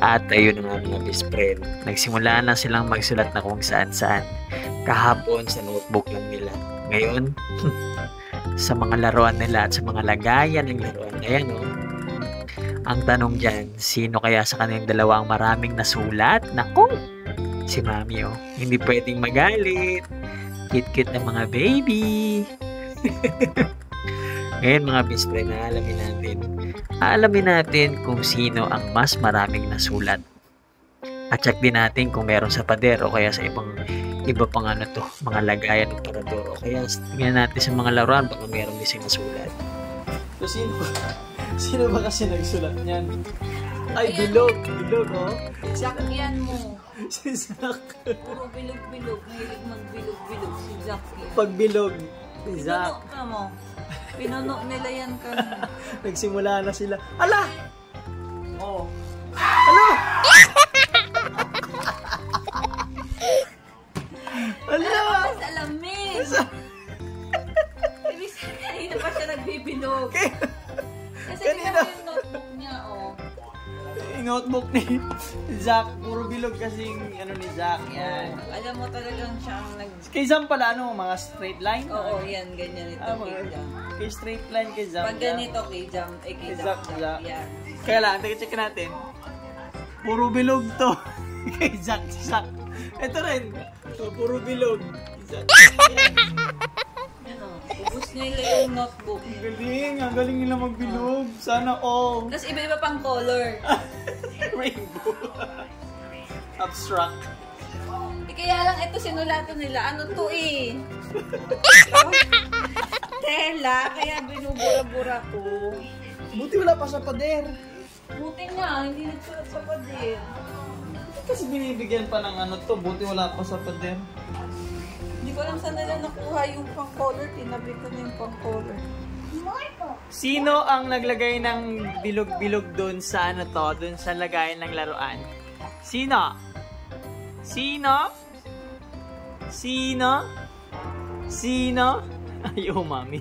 At ayun na nga mga best friend, nagsimula na silang magsulat na kung saan-saan. Kahapon sa notebook lang nila. Ngayon, sa mga laruan nila at sa mga lagayan ng laruan. Ayan o. Ang tanong dyan, sino kaya sa kanilang dalawa ang maraming nasulat? Naku! Si Mami o. Hindi pwedeng magalit. Kit-kit ng mga baby. Ngayon mga best friend, aalamin natin kung sino ang mas maraming nasulat. At check din natin kung meron sa pader o kaya sa iba pang mga lagayan ng parador. O kaya tingnan natin sa mga laruan baka meron din silang nasulat. So sino ba kasi nagsulat niyan? Ay, bilog oh. Jack yan mo. Si Zack. Puro bilog-bilog. Mahilig magbilog-bilog si Jack yan. Pag bilog, si Zack. Pinuno ka mo. Pinuno nila yan kanina. Nagsimula na sila. Ala! Oh. Ala! Ala! Mas alamin. Ibig sabihin, kanina pa siya nagbibilog. Kasi Kanina. yung notebook niya, oh. Yung notebook ni Zack. Puro bilog kasing ni Zack. Yan. Alam mo talagang siya ang Kay Zam pala, mga straight line? Oo, yan, ganyan ito kay Jam. Kay straight line kay Zam. Pag ganito kay Jam, kay Zack. Yan. Kaya lang, check natin. Puro bilog to. Kay Zack. Ito rin. So, puro bilog. Yan, oh. Ubus nila yung notebook. Ang galing nila magbilog. Sana all. Tapos iba-iba pang color. Rainbow. Abstract. Kaya lang ito sinulatan nila. Ano to eh? Tela, kaya binubura-bura ko. Buti wala pa sa pader. Buti nga, hindi nagsulat sa pader. Kasi binibigyan pa ng buti wala pa sa pader. Hindi ko alam saan nila nakuha yung pang color. Tinabi ko na yung pang color. Sino ang naglagay ng bilog-bilog doon sa doon sa lagayan ng laruan? Sino? Ayaw, Mami.